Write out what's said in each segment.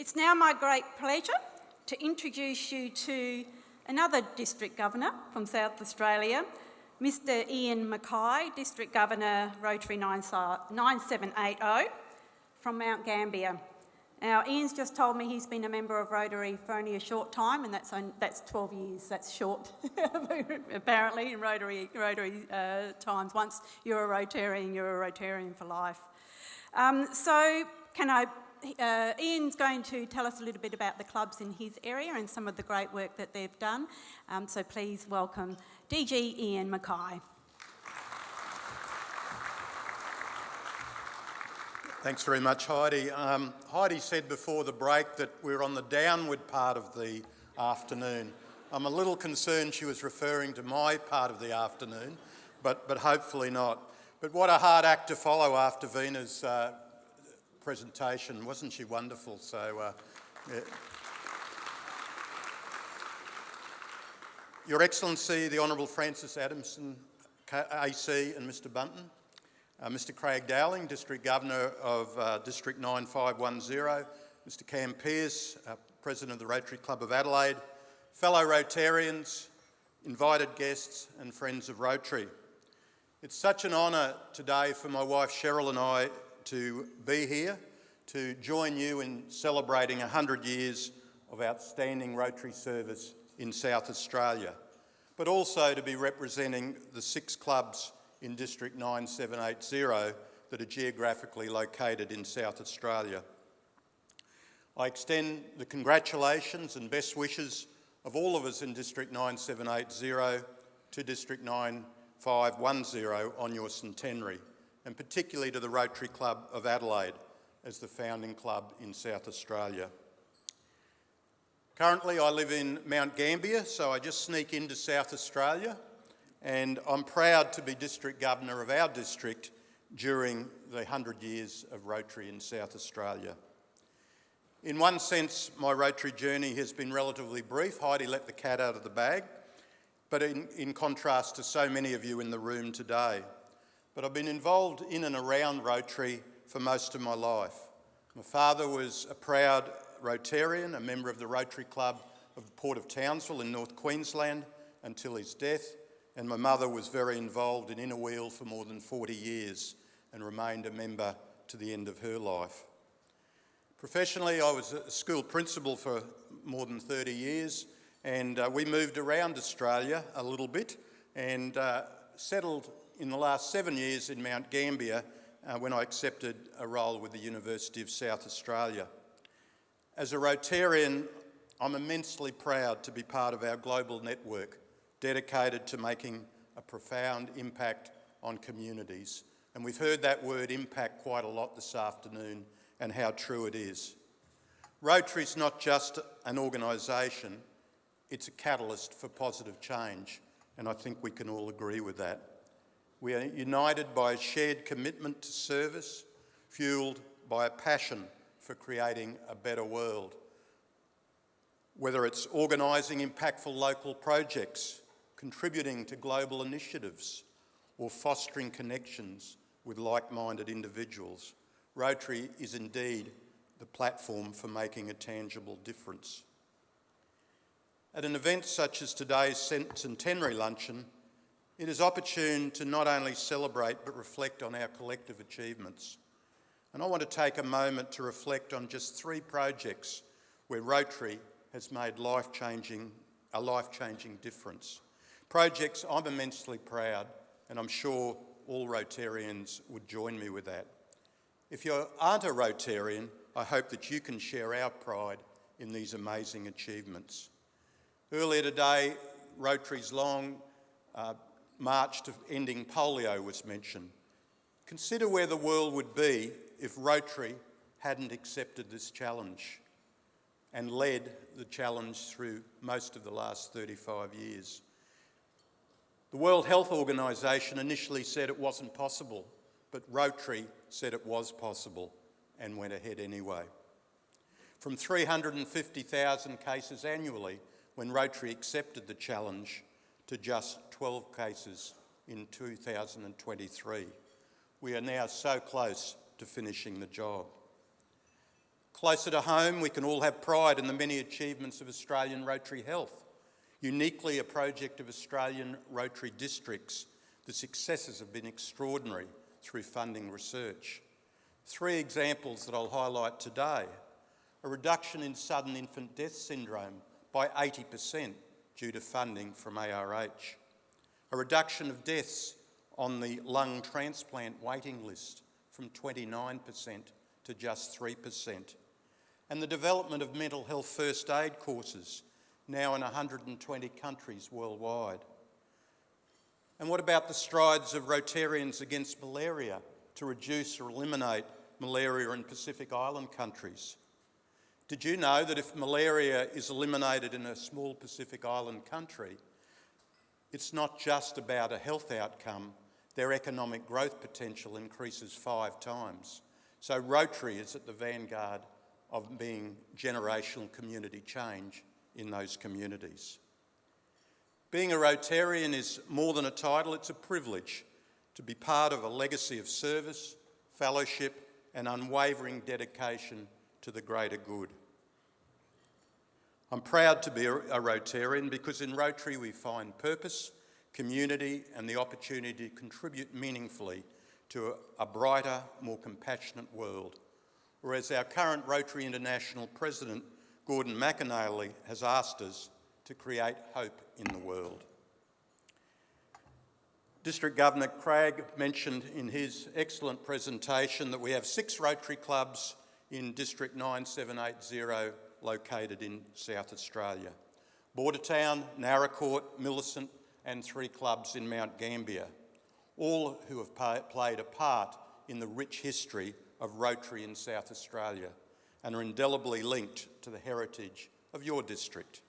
It's now my great pleasure to introduce you to another District Governor from South Australia, Mr Ian McKay, District Governor, Rotary 9780 from Mount Gambier. Now, Ian's just told me he's been a member of Rotary for only a short time, and that's 12 years. That's short, apparently, in Rotary times. Once you're a Rotarian for life. Ian's going to tell us a little bit about the clubs in his area and some of the great work that they've done. So please welcome DG Ian McKay. Thanks very much, Heidi. Heidi said before the break that we're on the downward part of the afternoon. I'm a little concerned she was referring to my part of the afternoon, but hopefully not. But what a hard act to follow after Vina's presentation. Wasn't she wonderful? So, yeah. Your Excellency, the Honourable Francis Adamson, AC, and Mr Bunton, Mr Craig Dowling, District Governor of District 9510, Mr Cam Pearce, President of the Rotary Club of Adelaide, fellow Rotarians, invited guests and friends of Rotary. It's such an honour today for my wife Cheryl and I to be here to join you in celebrating 100 years of outstanding Rotary service in South Australia, but also to be representing the 6 clubs in District 9780 that are geographically located in South Australia. I extend the congratulations and best wishes of all of us in District 9780 to District 9510 on your centenary, and particularly to the Rotary Club of Adelaide as the founding club in South Australia. Currently I live in Mount Gambier, so I just sneak into South Australia, and I'm proud to be District Governor of our district during the 100 years of Rotary in South Australia. In one sense, my Rotary journey has been relatively brief. Heidi let the cat out of the bag, but in contrast to so many of you in the room today. But I've been involved in and around Rotary for most of my life. My father was a proud Rotarian, a member of the Rotary Club of the Port of Townsville in North Queensland until his death, and my mother was very involved in Inner Wheel for more than 40 years and remained a member to the end of her life. Professionally, I was a school principal for more than 30 years, and we moved around Australia a little bit and settled in the last 7 years in Mount Gambier when I accepted a role with the University of South Australia. As a Rotarian, I'm immensely proud to be part of our global network dedicated to making a profound impact on communities. And we've heard that word impact quite a lot this afternoon, and how true it is. Rotary's not just an organisation, it's a catalyst for positive change, and I think we can all agree with that. We are united by a shared commitment to service, fuelled by a passion for creating a better world. Whether it's organising impactful local projects, contributing to global initiatives, or fostering connections with like-minded individuals, Rotary is indeed the platform for making a tangible difference. At an event such as today's Centenary luncheon, it is opportune to not only celebrate but reflect on our collective achievements. And I want to take a moment to reflect on just 3 projects where Rotary has made a life-changing difference. Projects I'm immensely proud, and I'm sure all Rotarians would join me with that. If you aren't a Rotarian, I hope that you can share our pride in these amazing achievements. Earlier today, Rotary's long march to ending polio was mentioned. Consider where the world would be if Rotary hadn't accepted this challenge and led the challenge through most of the last 35 years. The World Health Organization initially said it wasn't possible, but Rotary said it was possible and went ahead anyway. From 350,000 cases annually when Rotary accepted the challenge to just 12 cases in 2023. We are now so close to finishing the job. Closer to home, we can all have pride in the many achievements of Australian Rotary Health. Uniquely a project of Australian Rotary districts, the successes have been extraordinary through funding research. 3 examples that I'll highlight today: a reduction in sudden infant death syndrome by 80% due to funding from ARH, a reduction of deaths on the lung transplant waiting list from 29% to just 3%, and the development of mental health first aid courses, now in 120 countries worldwide. And what about the strides of Rotarians against malaria to reduce or eliminate malaria in Pacific Island countries? Did you know that if malaria is eliminated in a small Pacific Island country, it's not just about a health outcome, their economic growth potential increases 5 times. So Rotary is at the vanguard of being generational community change in those communities. Being a Rotarian is more than a title, it's a privilege to be part of a legacy of service, fellowship and unwavering dedication to the greater good. I'm proud to be a Rotarian because in Rotary we find purpose, community and the opportunity to contribute meaningfully to a brighter, more compassionate world. Or as our current Rotary International President, Gordon McKay, has asked us to create hope in the world. District Governor Craig mentioned in his excellent presentation that we have 6 Rotary clubs in District 9780 located in South Australia: Bordertown, Narracourt, Millicent and 3 clubs in Mount Gambier, all who have played a part in the rich history of Rotary in South Australia and are indelibly linked to the heritage of your district.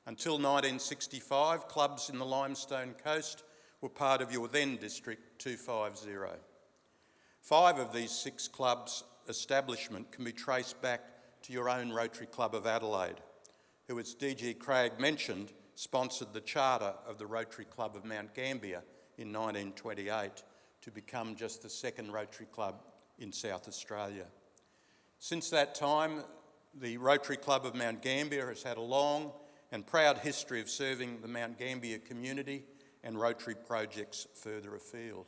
Until 1965, clubs in the Limestone Coast were part of your then District 250. 5 of these 6 clubs' establishment can be traced back to your own Rotary Club of Adelaide, who, as DG Craig mentioned, sponsored the charter of the Rotary Club of Mount Gambier in 1928 to become just the 2nd Rotary Club in South Australia. Since that time, the Rotary Club of Mount Gambier has had a long and proud history of serving the Mount Gambier community and Rotary projects further afield.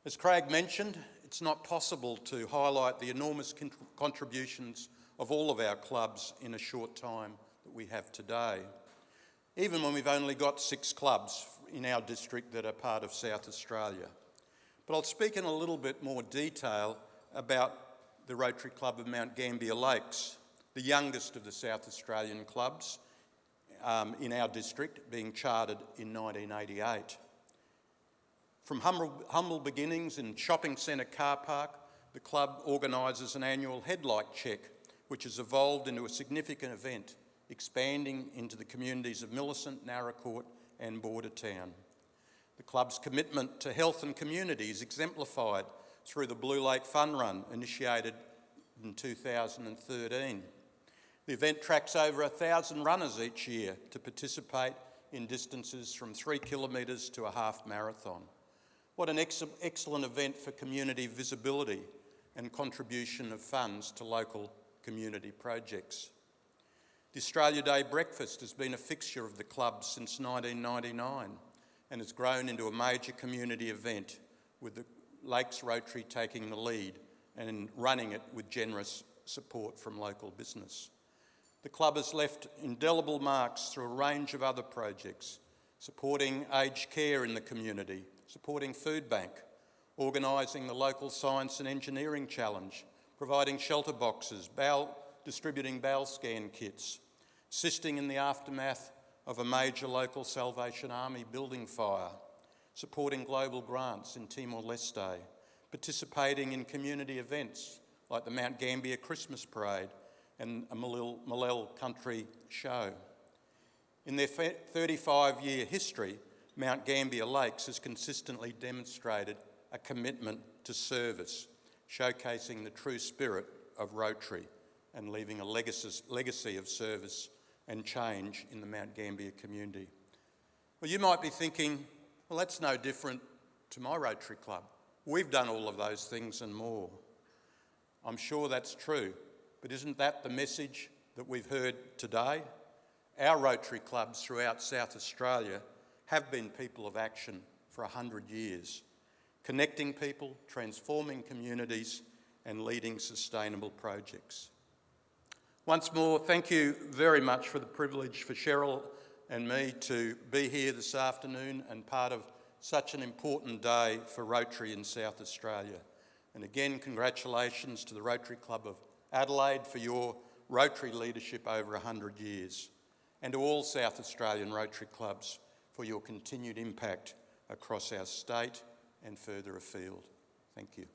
As Craig mentioned, it's not possible to highlight the enormous contributions of all of our clubs in a short time that we have today, even when we've only got 6 clubs in our district that are part of South Australia. But I'll speak in a little bit more detail about the Rotary Club of Mount Gambier Lakes, the youngest of the South Australian clubs in our district, being chartered in 1988. From humble beginnings in shopping centre car park, the club organises an annual headlight check, which has evolved into a significant event, expanding into the communities of Millicent, Narracourt and Bordertown. The club's commitment to health and community is exemplified through the Blue Lake Fun Run, initiated in 2013. The event tracks over 1,000 runners each year to participate in distances from 3 kilometres to a half marathon. What an excellent event for community visibility and contribution of funds to local community projects. The Australia Day breakfast has been a fixture of the club since 1999 and has grown into a major community event, with the Lakes Rotary taking the lead and running it with generous support from local business. The club has left indelible marks through a range of other projects, supporting aged care in the community, supporting Food Bank, organising the local Science and Engineering Challenge, providing shelter boxes, distributing bowel scan kits, assisting in the aftermath of a major local Salvation Army building fire, supporting global grants in Timor-Leste, participating in community events like the Mount Gambier Christmas Parade and a Malel Country Show. In their 35-year history, Mount Gambier Lakes has consistently demonstrated a commitment to service, showcasing the true spirit of Rotary and leaving a legacy of service and change in the Mount Gambier community. Well, you might be thinking, well, that's no different to my Rotary Club. We've done all of those things and more. I'm sure that's true, But isn't that the message that we've heard today? Our Rotary clubs throughout South Australia have been people of action for 100 years, connecting people, transforming communities and leading sustainable projects. Once more, thank you very much for the privilege for Cheryl and me to be here this afternoon and part of such an important day for Rotary in South Australia. And again, congratulations to the Rotary Club of Adelaide for your Rotary leadership over 100 years, and to all South Australian Rotary clubs for your continued impact across our state and further afield. Thank you.